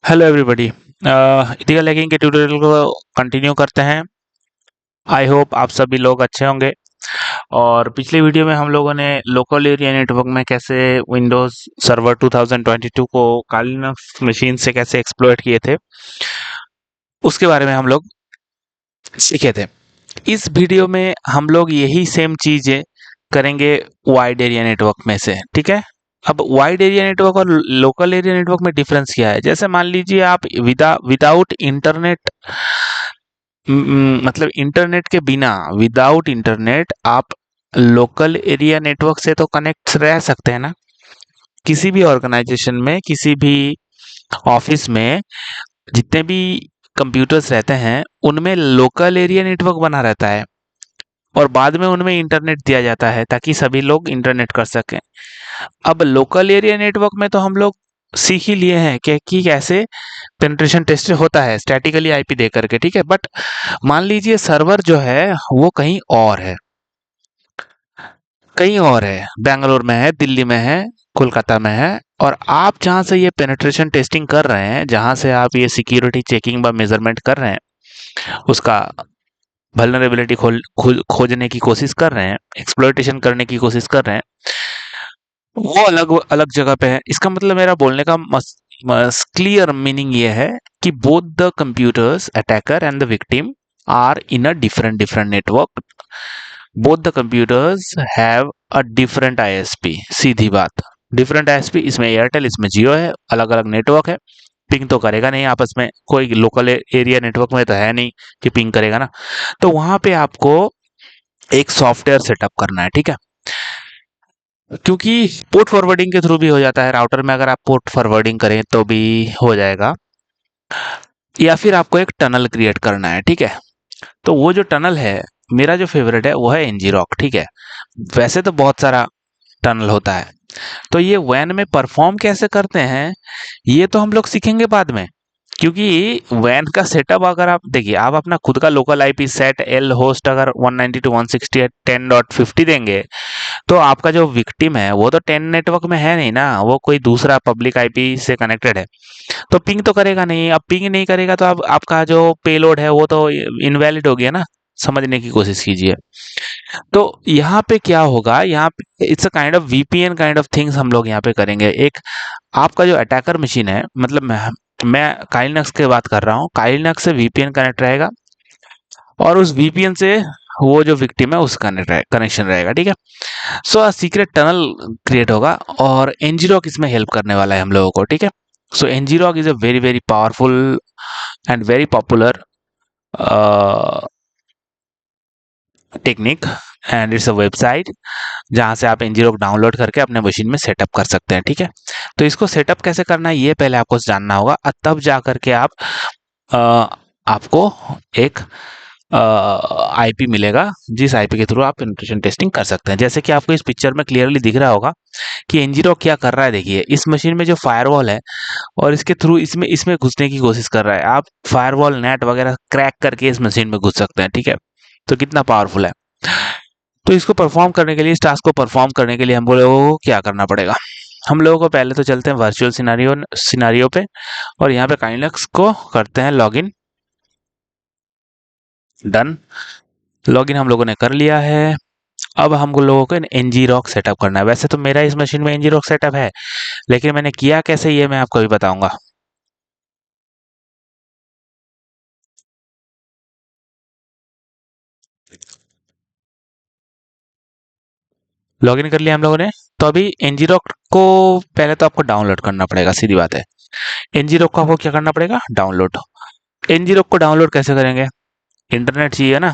Hello everybody. Ethical hacking के tutorial को continue करते हैं। आई होप आप सभी लोग अच्छे होंगे। और पिछले वीडियो में हम लोगों ने लोकल एरिया नेटवर्क में कैसे विंडोज सर्वर 2022 को काली लिनक्स मशीन से कैसे एक्सप्लॉइट किए थे, उसके बारे में हम लोग सीखे थे। इस वीडियो में हम लोग यही सेम चीजें करेंगे वाइड एरिया नेटवर्क में से, ठीक है। अब वाइड एरिया नेटवर्क और लोकल एरिया नेटवर्क में डिफरेंस क्या है? जैसे मान लीजिए आप विदाउट इंटरनेट, मतलब इंटरनेट के बिना, विदाउट इंटरनेट आप लोकल एरिया नेटवर्क से तो कनेक्ट रह सकते हैं ना। किसी भी ऑर्गेनाइजेशन में, किसी भी ऑफिस में जितने भी कंप्यूटर्स रहते हैं उनमें लोकल एरिया नेटवर्क बना रहता है और बाद में उनमें इंटरनेट दिया जाता है ताकि सभी लोग इंटरनेट कर सकें। अब लोकल एरिया नेटवर्क में तो हम लोग सीख ही लिए हैं कि कैसे पेनिट्रेशन टेस्ट होता है स्टैटिकली आईपी दे करके, ठीक है। बट मान लीजिए सर्वर जो है वो कहीं और है, कहीं और है, बेंगलोर में है, दिल्ली में है, कोलकाता में है, और आप जहां से ये पेनिट्रेशन टेस्टिंग कर रहे हैं, जहां से आप ये सिक्योरिटी चेकिंग व मेजरमेंट कर रहे हैं, उसका वल्नरेबिलिटी खोजने की कोशिश कर रहे हैं, एक्सप्लॉइटेशन करने की कोशिश कर रहे हैं, वो अलग अलग जगह पे है। इसका मतलब मेरा बोलने का क्लियर मीनिंग ये है कि both the computers, attacker and the victim, are in a different different network. Both the computers have a different ISP. सीधी बात, डिफरेंट आईएसपी। इसमें एयरटेल, इसमें जियो है, अलग अलग नेटवर्क है। पिंग तो करेगा नहीं आपस में, कोई लोकल एरिया नेटवर्क में तो है नहीं कि पिंग करेगा ना। तो वहां पे आपको एक सॉफ्टवेयर सेटअप करना है, ठीक है। क्योंकि पोर्ट फॉरवर्डिंग के थ्रू भी हो जाता है, राउटर में अगर आप पोर्ट फॉरवर्डिंग करें तो भी हो जाएगा, या फिर आपको एक टनल क्रिएट करना है, ठीक है। तो वो जो टनल है, मेरा जो फेवरेट है वो है ngrok, ठीक है। वैसे तो बहुत सारा टनल होता है, तो ये वैन में परफॉर्म कैसे करते हैं ये तो हम लोग सीखेंगे बाद में। क्योंकि वैन का सेटअप अगर आप देखिए, आप अपना खुद का local IP set L host अगर 192.168.10.50 देंगे, तो आपका जो विक्टिम है वो तो 10 नेटवर्क में है नहीं ना, वो कोई दूसरा पब्लिक आईपी से कनेक्टेड है, तो पिंग तो करेगा नहीं। अब पिंग नहीं करेगा तो अब आपका जो पेलोड है वो तो इनवैलिड हो गया ना। समझने की कोशिश कीजिए। तो यहाँ पे क्या होगा, यहाँ पे it's a kind of VPN kind of things हम लोग यहाँ पे करेंगे। एक आपका जो अटैकर मशीन है, मतलब मैं काइलिनक्स की बात कर रहा हूँ, काइलिनक्स से वीपीएन कनेक्ट रहेगा और उस वीपीएन से वो जो विक्टिम है उसका कनेक्शन रहेगा, ठीक है। सो सीक्रेट टनल क्रिएट होगा और ngrok इसमें हेल्प करने वाला है हम लोगों को, ठीक है। सो ngrok is a very very powerful and very popular technique, and it's a website जहां से आप ngrok डाउनलोड करके अपने मशीन में सेटअप कर सकते हैं, ठीक है। तो इसको सेटअप कैसे करना है ये पहले आपको जानना होगा, तब जा करके आप अ, आपको एक आईपी मिलेगा जिस आईपी के थ्रू आप पेनिट्रेशन टेस्टिंग कर सकते हैं। जैसे कि आपको इस पिक्चर में क्लियरली दिख रहा होगा कि ngrok क्या कर रहा है। देखिए इस मशीन में जो फायरवॉल है और इसके थ्रू इसमें इसमें घुसने की कोशिश कर रहा है। आप फायरवॉल नेट वगैरह क्रैक करके इस मशीन में घुस सकते हैं, ठीक है। तो कितना पावरफुल है। तो इसको परफॉर्म करने के लिए, इस टास्क को परफॉर्म करने के लिए हम लोगों को क्या करना पड़ेगा? हम लोगों को पहले तो चलते हैं वर्चुअल सिनारियो पे और यहाँ पे काइनेक्स को करते हैं लॉगिन। डन, लॉगिन हम लोगों ने कर लिया है। अब हम लोगों को ngrok सेटअप करना है। वैसे तो मेरा इस मशीन में ngrok सेटअप है, लेकिन मैंने किया कैसे ये मैं आपको भी बताऊंगा। लॉगिन कर लिया हम लोगों ने। तो अभी ngrok को पहले तो आपको डाउनलोड करना पड़ेगा, सीधी बात है। ngrok को आपको क्या करना पड़ेगा? डाउनलोड। ngrok को डाउनलोड कैसे करेंगे? इंटरनेट चाहिए ना।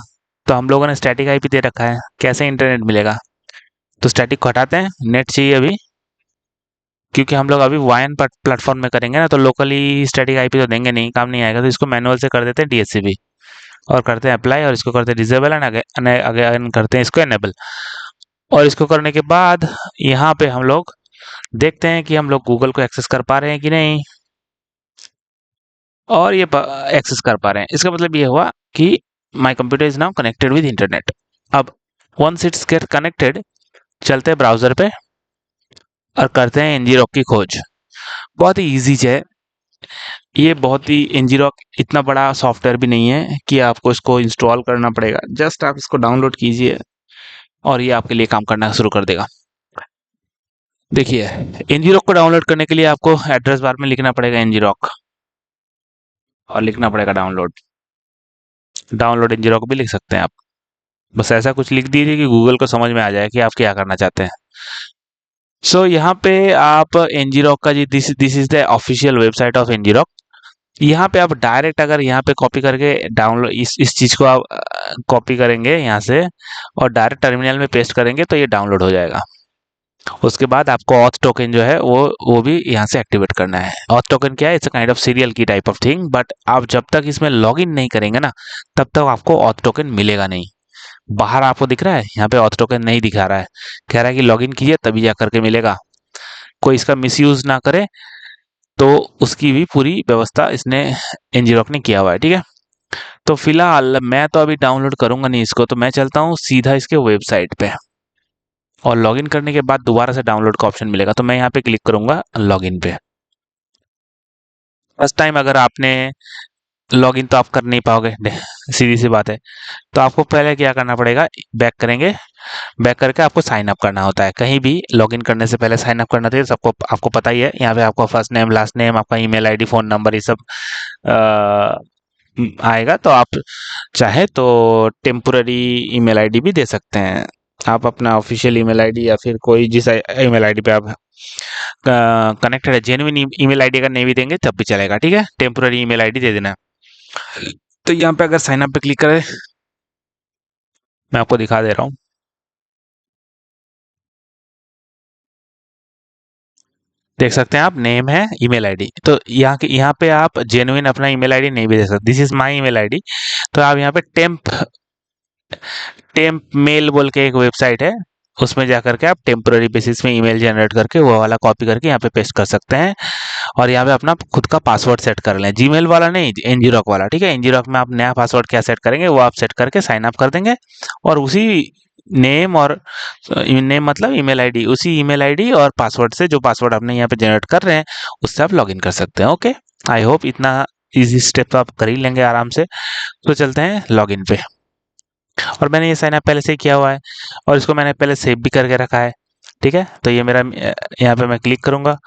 तो हम लोगों ने स्टैटिक आईपी दे रखा है, कैसे इंटरनेट मिलेगा? तो स्टैटिक को हटाते हैं, नेट चाहिए अभी, क्योंकि हम लोग अभी वायन प्लेटफॉर्म में करेंगे ना, तो लोकली स्टैटिक आईपी तो देंगे नहीं, काम नहीं आएगा। तो इसको मैनुअल से कर देते हैं डीएचसीपी और करते हैं अप्लाई और इसको करते हैं डिसेबल एंड अगेन करते हैं इसको एनेबल। और इसको करने के बाद यहाँ पे हम लोग देखते हैं कि हम लोग गूगल को एक्सेस कर पा रहे हैं कि नहीं, और ये एक्सेस कर पा रहे हैं। इसका मतलब ये हुआ कि my computer is now connected with internet. अब वंस इट्स गेट कनेक्टेड, चलते हैं ब्राउजर पे और करते हैं ngrok की खोज। बहुत ही ईजी है। ये बहुत ही ngrok इतना बड़ा सॉफ्टवेयर भी नहीं है कि आपको इसको इंस्टॉल करना पड़ेगा। जस्ट आप इसको डाउनलोड कीजिए और ये आपके लिए काम करना शुरू कर देगा। देखिए, ngrok को डाउनलोड करने के लिए आपको एड्रेस बार में लिखना पड़ेगा ngrok और लिखना पड़ेगा डाउनलोड। डाउनलोड ngrok भी लिख सकते हैं आप। बस ऐसा कुछ लिख दीजिए कि गूगल को समझ में आ जाए कि आप क्या करना चाहते हैं। सो यहाँ पे आप ngrok का जी this this is the official website of ngrok। यहाँ पे आप डायरेक्ट अगर यहाँ पे कॉपी करके डाउनलोड इस चीज को आप कॉपी करेंगे यहाँ से और डायरेक्ट टर्मिनल में पेस्ट करेंगे तो ये डाउनलोड हो जाएगा। उसके बाद आपको ऑथ टोकन जो है वो भी यहाँ से एक्टिवेट करना है। ऑथ टोकन क्या है? It's a kind of serial की टाइप ऑफ थिंग, बट आप जब तक इसमें लॉगिन नहीं करेंगे ना तब तक आपको ऑथ टोकन मिलेगा नहीं। बाहर आपको दिख रहा है, यहाँ पे ऑथ टोकन नहीं दिखा रहा है, कह रहा है कि लॉगिन कीजिए तभी जा करके मिलेगा। कोई इसका मिसयूज ना करे तो उसकी भी पूरी व्यवस्था इसने ngrok ने किया हुआ है। ठीक है, तो फिलहाल मैं तो अभी डाउनलोड करूंगा नहीं इसको, तो मैं चलता हूँ सीधा इसके वेबसाइट पे और लॉगिन करने के बाद दोबारा से डाउनलोड का ऑप्शन मिलेगा, तो मैं यहाँ पे क्लिक करूंगा लॉगिन पे। फर्स्ट टाइम अगर आपने लॉगिन तो आप कर नहीं पाओगे, सीधी सी बात है। तो आपको पहले क्या करना पड़ेगा, बैक करेंगे। बैक करके आपको साइन अप करना होता है। कहीं भी लॉगिन करने से पहले साइन अप करना चाहिए, सबको आपको पता ही है। यहाँ पे आपको फर्स्ट नेम, लास्ट नेम, आपका ईमेल आईडी, फोन नंबर, ये सब आएगा। तो आप चाहे तो टेम्पोररी ईमेल आईडी भी दे सकते हैं। आप अपना ऑफिशियल ईमेल आईडी या फिर कोई जिस ईमेल आईडी पे आप कनेक्टेड है, जेन्युइन ईमेल आईडी अगर नहीं भी देंगे तब भी चलेगा। ठीक है, टेम्पोररी ईमेल आईडी दे देना। तो यहाँ पे अगर साइन अप पे क्लिक करें, मैं आपको दिखा दे रहा हूँ। देख सकते हैं आप, नेम है, ईमेल आईडी। तो यहाँ पे आप जेन्युइन अपना ईमेल आईडी नहीं भी दे सकते। This is my email ID. तो आप यहाँ पे टेम्प मेल बोल के एक वेबसाइट है, उसमें जा करके आप टेम्पोररी बेसिस में ईमेल जनरेट करके वो वाला कॉपी करके यहाँ पे पेस्ट कर सकते हैं और यहाँ पे अपना खुद का पासवर्ड सेट कर लें। जीमेल वाला नहीं, ngrok वाला। ठीक है, ngrok में आप नया पासवर्ड क्या सेट करेंगे वो आप सेट करके साइन अप कर देंगे और उसी नेम और नेम मतलब ईमेल आईडी, उसी ईमेल आईडी और पासवर्ड से, जो पासवर्ड आपने यहाँ पे जनरेट कर रहे हैं उससे आप लॉगिन कर सकते हैं। ओके, आई होप इतना इजी स्टेप तो आप कर ही लेंगे आराम से। तो चलते हैं लॉगिन पे। और मैंने ये साइन अप पहले से ही किया हुआ है और इसको मैंने पहले सेव भी करके रखा है। ठीक है, तो ये मेरा यहाँ पे मैं क्लिक करूंगा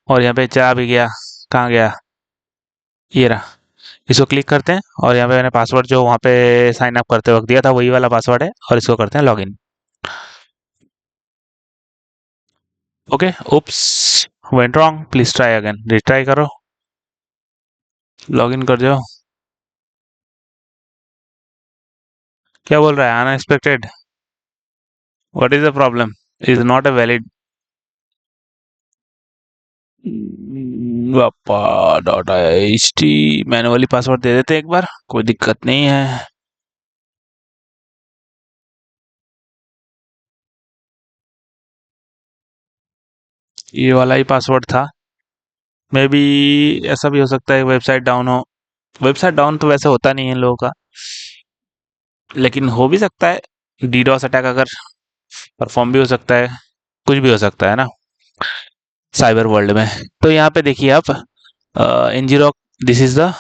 और यहाँ पे चला भी गया। कहाँ गया? ये रहा। इसको क्लिक करते हैं और यहाँ पे मैंने पासवर्ड जो वहाँ पे साइन अप करते वक्त दिया था वही वाला पासवर्ड है और इसको करते हैं login. Okay, oops, went wrong, please try again. Retry करो, लॉगिन कर जाओ। क्या बोल रहा है? Unexpected, what is the problem, is not a valid. पापा dot H T manually password दे देते एक बार, कोई दिक्कत नहीं है। ये वाला ही पासवर्ड था। मे बी ऐसा भी हो सकता है वेबसाइट डाउन हो। वेबसाइट डाउन तो वैसे होता नहीं है इन लोगों का, लेकिन हो भी सकता है। डीडोस अटैक अगर परफॉर्म भी हो सकता है, कुछ भी हो सकता है ना साइबर वर्ल्ड में। तो यहाँ पे देखिए आप, ngrok, this is the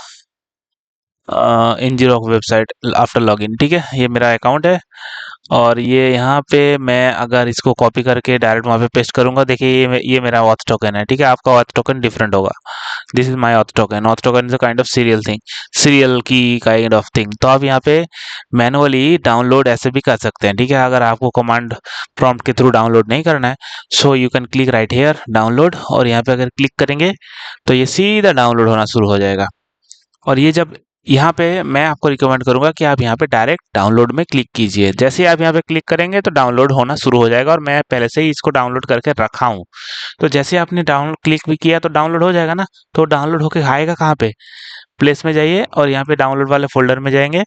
ngrok website after login. ठीक है, ये मेरा अकाउंट है और ये यहाँ पे मैं अगर इसको कॉपी करके डायरेक्ट वहाँ पे पेस्ट करूंगा, देखिए ये मेरा ऑथ टोकन है। ठीक है, आपका ऑथ टोकन डिफरेंट होगा। This is my auth token. Auth token is a kind of serial thing, serial की काइंड ऑफ थिंग। तो आप यहाँ पे मैनुअली डाउनलोड ऐसे भी कर सकते हैं। ठीक है, अगर आपको कमांड प्रॉम्प्ट के थ्रू डाउनलोड नहीं करना है, so you can click right here download और यहाँ पे अगर क्लिक करेंगे तो ये सीधा डाउनलोड होना शुरू हो जाएगा। और ये जब यहाँ पे मैं आपको रिकमेंड करूंगा कि आप यहाँ पे डायरेक्ट डाउनलोड में क्लिक कीजिए। जैसे ही आप यहाँ पे क्लिक करेंगे तो डाउनलोड होना शुरू हो जाएगा और मैं पहले से ही इसको डाउनलोड करके रखा हूँ। तो जैसे आपने डाउनलोड क्लिक भी किया तो डाउनलोड हो जाएगा ना। तो डाउनलोड होके आएगा कहाँ पे? प्लेस में जाइए और यहाँ पे डाउनलोड वाले फोल्डर में जाएंगे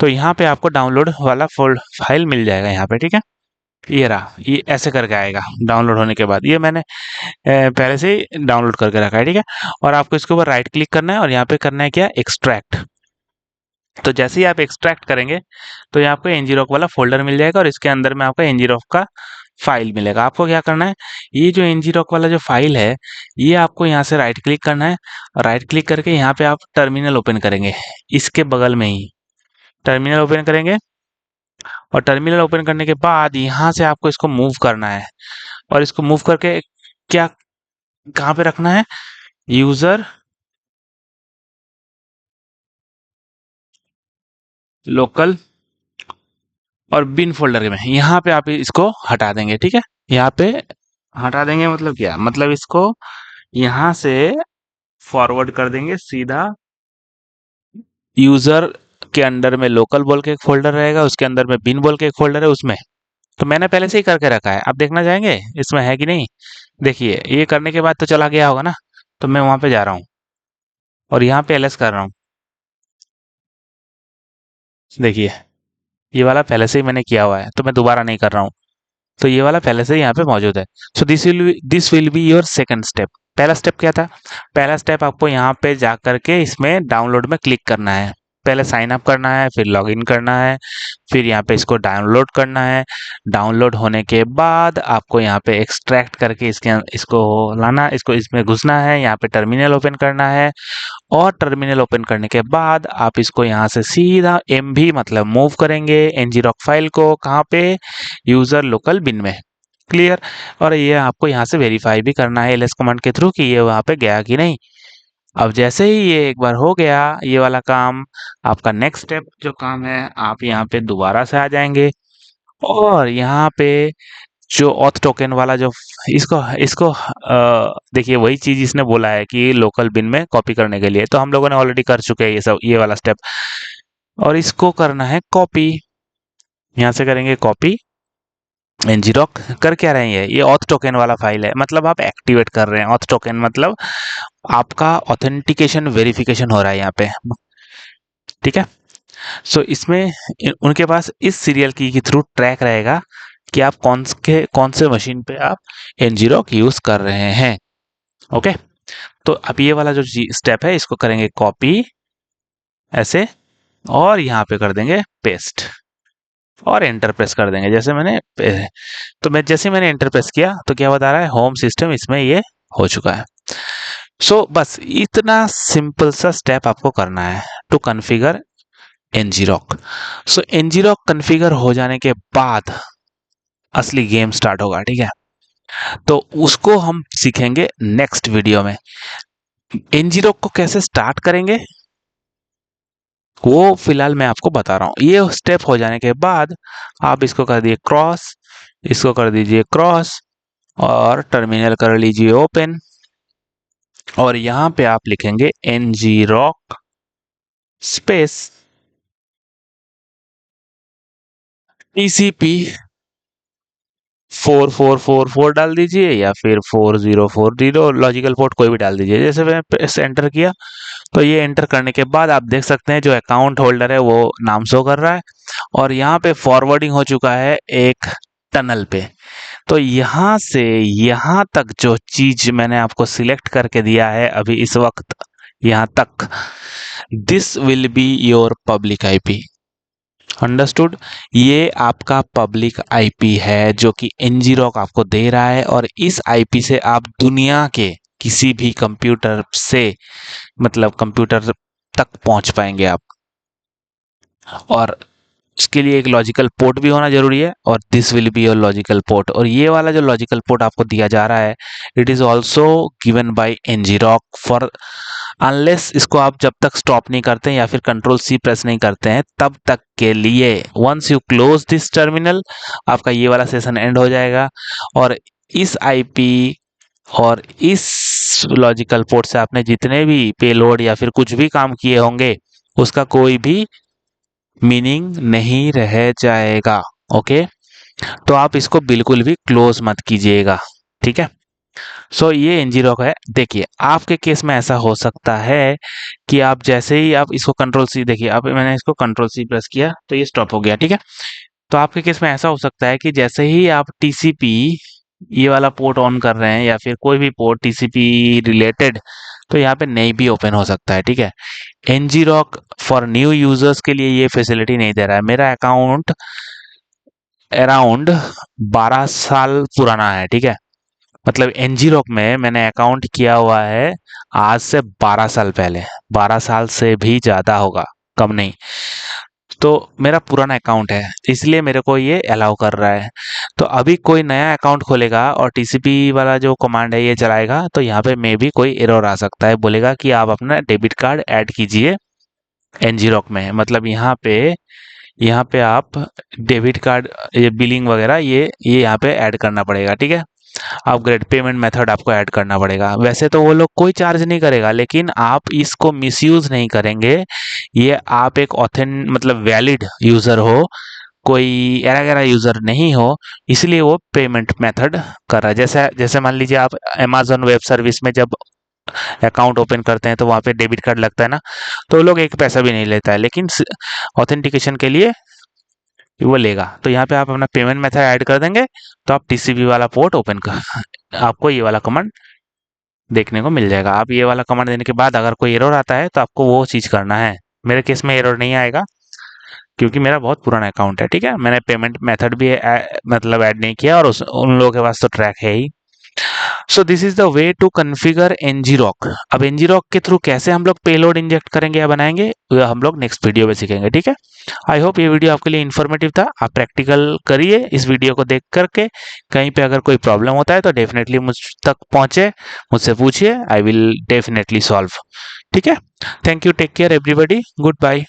तो यहाँ पे आपको डाउनलोड वाला फोल्ड फाइल मिल जाएगा यहाँ पे। ठीक है, ये रहा, ये ऐसे करके आएगा डाउनलोड होने के बाद। ये मैंने पहले से ही डाउनलोड करके रखा है। ठीक है, और आपको इसके ऊपर राइट क्लिक करना है और यहाँ पे करना है क्या, एक्सट्रैक्ट। तो जैसे ही आप एक्सट्रैक्ट करेंगे तो ये आपको ngrok वाला फोल्डर मिल जाएगा और इसके अंदर में आपका ngrok का फाइल मिलेगा। आपको क्या करना है, ये जो ngrok वाला जो फाइल है, ये आपको यहाँ से राइट क्लिक करना है। राइट क्लिक करके यहाँ पे आप टर्मिनल ओपन करेंगे, इसके बगल में ही टर्मिनल ओपन करेंगे। और टर्मिनल ओपन करने के बाद यहाँ से आपको इसको मूव करना है, और इसको मूव करके क्या कहाँ पे रखना है, यूजर लोकल और बिन फोल्डर में, यहाँ पे आप इसको हटा देंगे। ठीक है, यहाँ पे हटा देंगे मतलब क्या, मतलब इसको यहाँ से फॉरवर्ड कर देंगे सीधा। यूजर के अंडर में लोकल बोल के एक फोल्डर रहेगा, उसके अंदर में बिन बोल के एक फोल्डर है उसमें। तो मैंने पहले से ही करके रखा है, आप देखना चाहेंगे इसमें है कि नहीं। देखिए ये करने के बाद तो चला गया होगा ना, तो मैं वहां पे जा रहा हूँ और यहाँ पे एलएस कर रहा हूँ। देखिए ये वाला पहले से ही मैंने किया हुआ है, तो मैं दोबारा नहीं कर रहा हूँ। तो ये वाला पहले से ही यहाँ पे मौजूद है। So this will be your second step. पहला स्टेप क्या था, पहला स्टेप आपको यहाँ पे जा करके इसमें डाउनलोड में क्लिक करना है। पहले साइन अप करना है, फिर लॉगिन करना है, फिर यहाँ पे इसको डाउनलोड करना है। डाउनलोड होने के बाद आपको यहाँ पे एक्सट्रैक्ट करके इसको लाना, इसको इसमें घुसना है, यहाँ पे टर्मिनल ओपन करना है। और टर्मिनल ओपन करने के बाद आप इसको यहाँ से सीधा MV मतलब मूव करेंगे ngrok फाइल को, कहाँ पे, यूजर लोकल बिन में। क्लियर। और ये आपको यहाँ से वेरीफाई भी करना है ls कमांड के थ्रू कि ये वहाँ पे गया कि नहीं। अब जैसे ही ये एक बार हो गया ये वाला काम, आपका नेक्स्ट स्टेप जो काम है, आप यहाँ पे दोबारा से आ जाएंगे और यहाँ पे जो ऑथ टोकन वाला जो इसको इसको देखिए वही चीज इसने बोला है कि लोकल बिन में कॉपी करने के लिए, तो हम लोगों ने ऑलरेडी कर चुके हैं ये सब, ये वाला स्टेप। और इसको करना है कॉपी, यहाँ से करेंगे कॉपी। ngrok कर क्या रहे हैं, ये ऑथ टोकन वाला फाइल है, मतलब आप एक्टिवेट कर रहे हैं। ऑथ टोकन मतलब आपका ऑथेंटिकेशन वेरिफिकेशन हो रहा है यहाँ पे। ठीक है, सो इसमें उनके पास इस सीरियल की के थ्रू ट्रैक रहेगा कि आप कौन से मशीन पे आप ngrok यूज कर रहे हैं। ओके, तो अब ये वाला जो स्टेप है इसको करेंगे कॉपी ऐसे, और यहाँ पे कर देंगे पेस्ट और एंटर प्रेस कर देंगे। तो जैसे मैंने एंटर प्रेस किया तो क्या बता रहा है, होम सिस्टम इसमें ये हो चुका है। बस इतना सिंपल सा स्टेप आपको करना है to configure ngrok। ngrok configure हो जाने के बाद असली गेम स्टार्ट होगा। ठीक है, तो उसको हम सीखेंगे नेक्स्ट वीडियो में। ngrok को कैसे स्टार्ट करेंगे वो फिलहाल मैं आपको बता रहा हूँ। ये स्टेप हो जाने के बाद आप इसको कर दिए क्रॉस, इसको कर दीजिए क्रॉस, और टर्मिनल कर लीजिए ओपन, और यहाँ पे आप लिखेंगे ngrok स्पेस TCP 4444 डाल दीजिए, या फिर 4040 लॉजिकल पोर्ट कोई भी डाल दीजिए। जैसे मैंने प्रेस एंटर किया तो ये एंटर करने के बाद आप देख सकते हैं जो अकाउंट होल्डर है वो नाम शो कर रहा है, और यहाँ पे फॉरवर्डिंग हो चुका है एक टनल पे। तो यहाँ से यहाँ तक जो चीज मैंने आपको सिलेक्ट करके दिया है अभी इस वक्त यहाँ तक, this will be your public IP। Understood, ये आपका पब्लिक IP है जो कि ngrok आपको दे रहा है, और इस IP से आप दुनिया के किसी भी कंप्यूटर से, मतलब कंप्यूटर तक पहुंच पाएंगे आप। और उसके लिए एक लॉजिकल पोर्ट भी होना जरूरी है, और this will be your logical port. और ये वाला जो लॉजिकल पोर्ट आपको दिया जा रहा है, it is also given by ngrok for unless इसको आप जब तक स्टॉप नहीं करते हैं या फिर Ctrl+C प्रेस नहीं करते हैं तब तक के लिए। Once you close this terminal आपका ये वाला सेशन एंड हो जाएगा, और इस IP और इस लॉजिकल पोर्ट से आपने जितने भी पेलोड या फिर कुछ भी काम किए होंगे उसका कोई भी मीनिंग नहीं रह जाएगा। ओके, तो आप इसको बिल्कुल भी क्लोज मत कीजिएगा। ठीक है, ये ngrok है। देखिए आपके केस में ऐसा हो सकता है कि आप जैसे ही आप इसको Ctrl+C, देखिए आप मैंने इसको Ctrl+C प्रेस किया तो ये स्टॉप हो गया। ठीक है, तो आपके केस में ऐसा हो सकता है कि जैसे ही आप TCP ये वाला पोर्ट ऑन कर रहे हैं या फिर कोई भी पोर्ट TCP रिलेटेड, तो यहाँ पे नहीं भी ओपन हो सकता है। ठीक है, ngrok फॉर न्यू यूजर्स के लिए ये फैसिलिटी नहीं दे रहा है। मेरा अकाउंट अराउंड 12 साल पुराना है, ठीक है। मतलब एनजी रॉक में मैंने अकाउंट किया हुआ है आज से 12 साल पहले, 12 साल से भी ज़्यादा होगा, कम नहीं। तो मेरा पुराना अकाउंट है, इसलिए मेरे को ये अलाउ कर रहा है। तो अभी कोई नया अकाउंट खोलेगा और टीसीपी वाला जो कमांड है ये चलाएगा, तो यहाँ पे मे भी कोई एरर आ सकता है, बोलेगा कि आप अपना डेबिट कार्ड ऐड कीजिए एनजी रॉक में। मतलब यहाँ पे आप डेबिट कार्ड, ये बिलिंग वगैरह ये यहाँ पे ऐड करना पड़ेगा, ठीक है। अपग्रेड पेमेंट मेथड आपको ऐड करना पड़ेगा। वैसे तो वो लोग कोई चार्ज नहीं करेगा, लेकिन आप इसको मिसयूज नहीं करेंगे। ये आप एक ऑथेंट मतलब वैलिड यूजर हो, कोई एरा गैरा यूजर नहीं हो, इसलिए वो पेमेंट मेथड कर रहा है। जैसे जैसे मान लीजिए आप अमेजोन वेब सर्विस में जब अकाउंट ओपन करते हैं तो वहाँ पे डेबिट कार्ड लगता है ना, तो वो लोग एक पैसा भी नहीं लेता है, लेकिन ऑथेंटिकेशन के लिए वो लेगा। तो यहाँ पे आप अपना पेमेंट मेथड ऐड कर देंगे, तो आप टीसीपी वाला पोर्ट ओपन कर आपको ये वाला कमांड देखने को मिल जाएगा। आप ये वाला कमांड देने के बाद अगर कोई एरर आता है तो आपको वो चीज़ करना है। मेरे केस में एरर नहीं आएगा, क्योंकि मेरा बहुत पुराना अकाउंट है, ठीक है। मैंने पेमेंट मेथड भी मतलब ऐड नहीं किया, और उन लोगों के पास तो ट्रैक है ही। So this is the way to configure ngrok। अब ngrok के थ्रू कैसे हम लोग पेलोड इंजेक्ट करेंगे या बनाएंगे, वो हम लोग नेक्स्ट वीडियो में सीखेंगे, ठीक है। आई होप ये वीडियो आपके लिए इन्फॉर्मेटिव था। आप प्रैक्टिकल करिए इस वीडियो को देख करके। कहीं पे अगर कोई प्रॉब्लम होता है तो डेफिनेटली मुझ तक पहुंचे, मुझसे पूछिए, आई विल डेफिनेटली सॉल्व, ठीक है। Thank you, take care everybody, good bye.